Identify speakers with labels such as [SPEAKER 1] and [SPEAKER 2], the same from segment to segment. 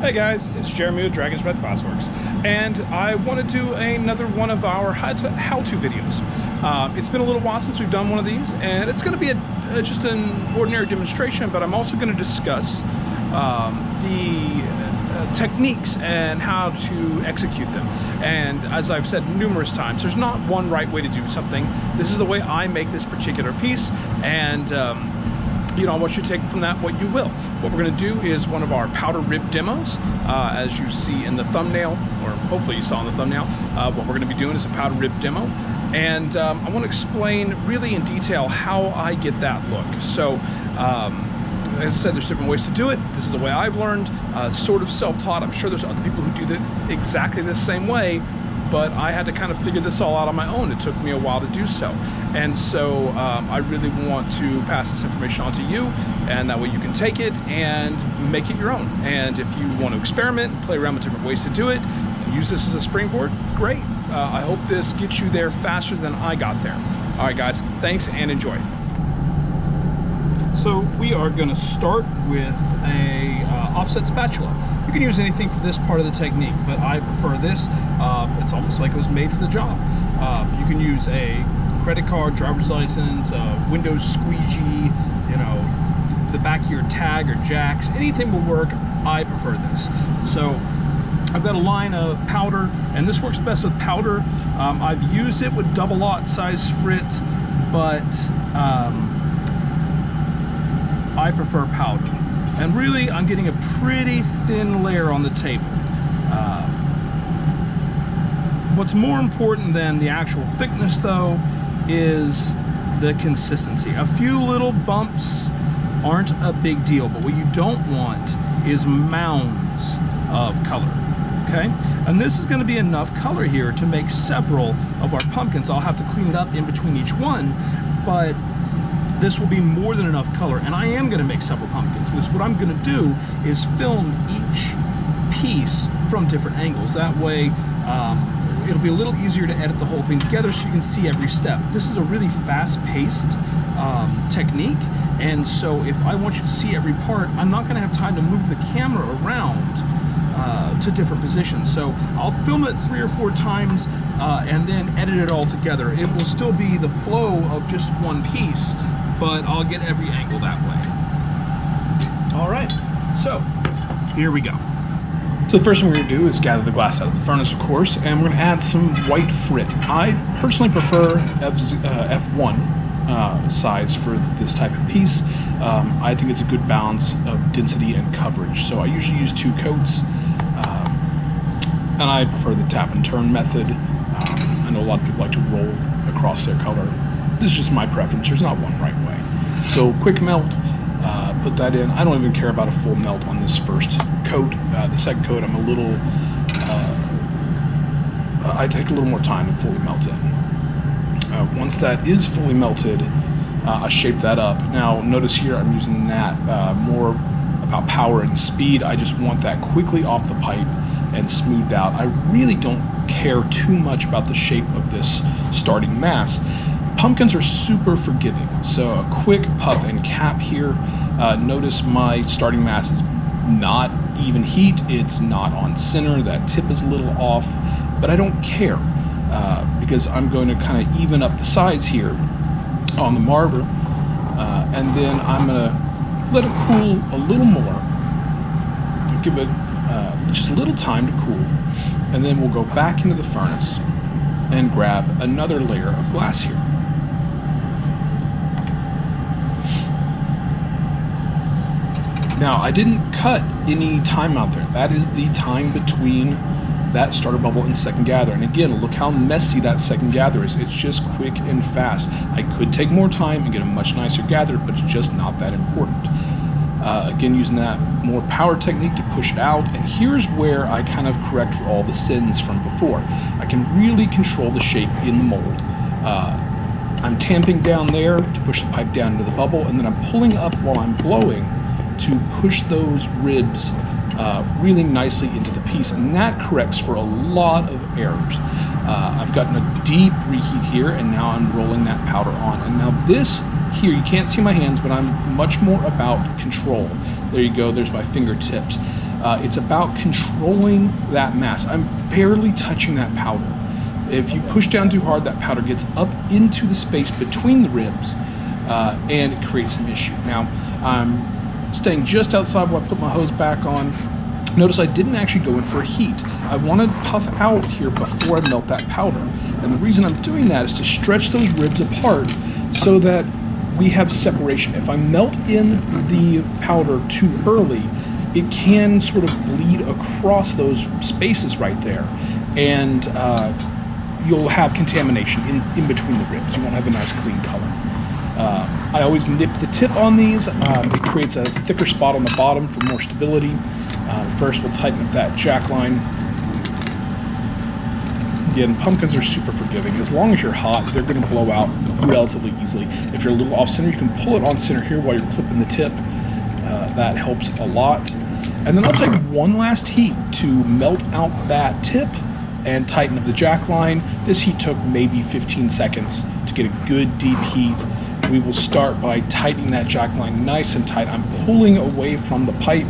[SPEAKER 1] Hey guys, it's Jeremy with Dragon's Breath Glassworks, and I want to do another one of our how-to videos. It's been a little while since we've done one of these, and it's going to be just an ordinary demonstration, but I'm also going to discuss the techniques and how to execute them. And as I've said numerous times, there's not one right way to do something. This is the way I make this particular piece, and you know, I want you to take from that what you will. What we're going to do is one of our powder rib demos, as you see in the thumbnail, or hopefully you saw in the thumbnail. What we're going to be doing is a powder rib demo, and I want to explain really in detail how I get that look. So, as I said, there's different ways to do it. This is the way I've learned, sort of self-taught. I'm sure there's other people who do it exactly the same way, but I had to kind of figure this all out on my own. It took me a while to do so. And so I really want to pass this information on to you, and that way you can take it and make it your own. And if you want to experiment, play around with different ways to do it, use this as a springboard, great. I hope this gets you there faster than I got there. All right, guys, thanks and enjoy. So we are going to start with a offset spatula. You can use anything for this part of the technique, but I prefer this. It's almost like it was made for the job. You can use a credit card, driver's license, Windows squeegee, you know, the back of your tag or jacks, anything will work. I prefer this. So I've got a line of powder, and this works best with powder. I've used it with double-aught size frit, but I prefer powder. And really, I'm getting a pretty thin layer on the table. What's more important than the actual thickness, though, is the consistency. A few little bumps aren't a big deal, but what you don't want is mounds of color, okay? And this is going to be enough color here to make several of our pumpkins. I'll have to clean it up in between each one, but this will be more than enough color. And I am going to make several pumpkins, because what I'm going to do is film each piece from different angles. That way, it'll be a little easier to edit the whole thing together so you can see every step. This is a really fast-paced technique, and so if I want you to see every part, I'm not going to have time to move the camera around to different positions. So I'll film it 3 or 4 times and then edit it all together. It will still be the flow of just one piece, but I'll get every angle that way. All right, so here we go. So the first thing we're going to do is gather the glass out of the furnace, of course, and we're going to add some white frit. I personally prefer F1 size for this type of piece. I think it's a good balance of density and coverage. So I usually use 2 coats, and I prefer the tap and turn method. I know a lot of people like to roll across their color. This is just my preference. There's not one right way. So quick melt. Put that in. I don't even care about a full melt on this first coat. The second coat, I'm a little, I take a little more time to fully melt in. Once that is fully melted, I shape that up. Now notice here I'm using that more about power and speed. I just want that quickly off the pipe and smoothed out. I really don't care too much about the shape of this starting mass. Pumpkins are super forgiving, so a quick puff and cap here. Notice my starting mass is not even heat, it's not on center, that tip is a little off, but I don't care because I'm going to kind of even up the sides here on the Marver, and then I'm going to let it cool a little more, give it just a little time to cool, and then we'll go back into the furnace and grab another layer of glass here. Now, I didn't cut any time out there. That is the time between that starter bubble and second gather. And again, look how messy that second gather is. It's just quick and fast. I could take more time and get a much nicer gather, but it's just not that important. Again, using that more power technique to push it out. And here's where I kind of correct for all the sins from before. I can really control the shape in the mold. I'm tamping down there to push the pipe down into the bubble, and then I'm pulling up while I'm blowing to push those ribs really nicely into the piece, and that corrects for a lot of errors. I've gotten a deep reheat here, and now I'm rolling that powder on. And now this here, you can't see my hands, but I'm much more about control. There you go, there's my fingertips. It's about controlling that mass. I'm barely touching that powder. If you push down too hard, that powder gets up into the space between the ribs, and it creates some issue. Now, I'm staying just outside while I put my hose back on. Notice I didn't actually go in for a heat. I want to puff out here before I melt that powder. And the reason I'm doing that is to stretch those ribs apart so that we have separation. If I melt in the powder too early, it can sort of bleed across those spaces right there. And you'll have contamination in between the ribs. You won't have a nice clean color. I always nip the tip on these. It creates a thicker spot on the bottom for more stability. First, we'll tighten up that jack line. Again, pumpkins are super forgiving. As long as you're hot, they're going to blow out relatively easily. If you're a little off center, you can pull it on center here while you're clipping the tip. That helps a lot. And then I'll take one last heat to melt out that tip and tighten up the jack line. This heat took maybe 15 seconds to get a good deep heat. We will start by tightening that jack line nice and tight. I'm pulling away from the pipe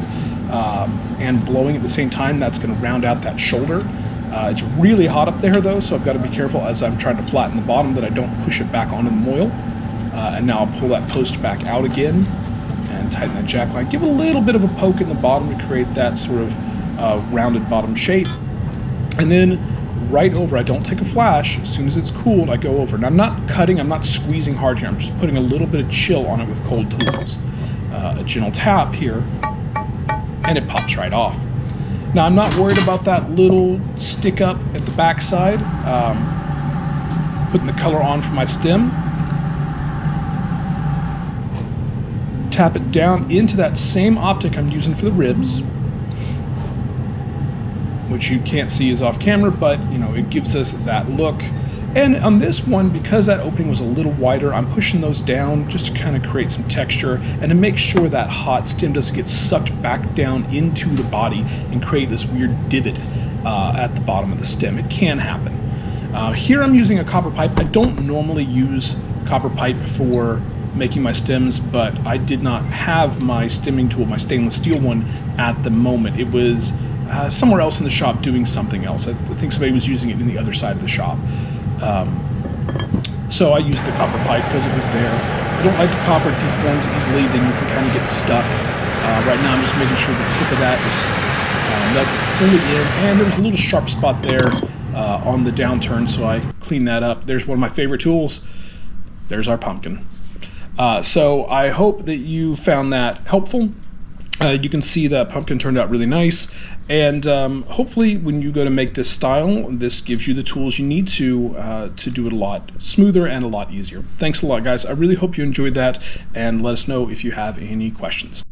[SPEAKER 1] and blowing at the same time. That's going to round out that shoulder. It's really hot up there though, so I've got to be careful as I'm trying to flatten the bottom that I don't push it back onto the moil. And now I'll pull that post back out again and tighten that jack line. Give it a little bit of a poke in the bottom to create that sort of rounded bottom shape. And then right over, I don't take a flash. As soon as it's cooled, I go over. Now I'm not cutting, I'm not squeezing hard here. I'm just putting a little bit of chill on it with cold tools. A gentle tap here, and it pops right off. Now I'm not worried about that little stick up at the back side. Putting the color on for my stem. Tap it down into that same optic I'm using for the ribs, which you can't see is off camera, but you know, it gives us that look. And on this one, because that opening was a little wider, I'm pushing those down just to kind of create some texture and to make sure that hot stem doesn't get sucked back down into the body and create this weird divot at the bottom of the stem. It can happen. Here I'm using a copper pipe. I don't normally use copper pipe for making my stems, but I did not have my stemming tool, my stainless steel one, at the moment. It was somewhere else in the shop doing something else. I think somebody was using it in the other side of the shop. So I used the copper pipe because it was there. I don't like the copper deforms easily, then you can kind of get stuck. Right now I'm just making sure the tip of that is melted fully in, and there was a little sharp spot there on the downturn, so I cleaned that up. There's one of my favorite tools. There's our pumpkin. So I hope that you found that helpful. You can see that pumpkin turned out really nice, and hopefully when you go to make this style, this gives you the tools you need to do it a lot smoother and a lot easier. Thanks a lot, guys. I really hope you enjoyed that, and let us know if you have any questions.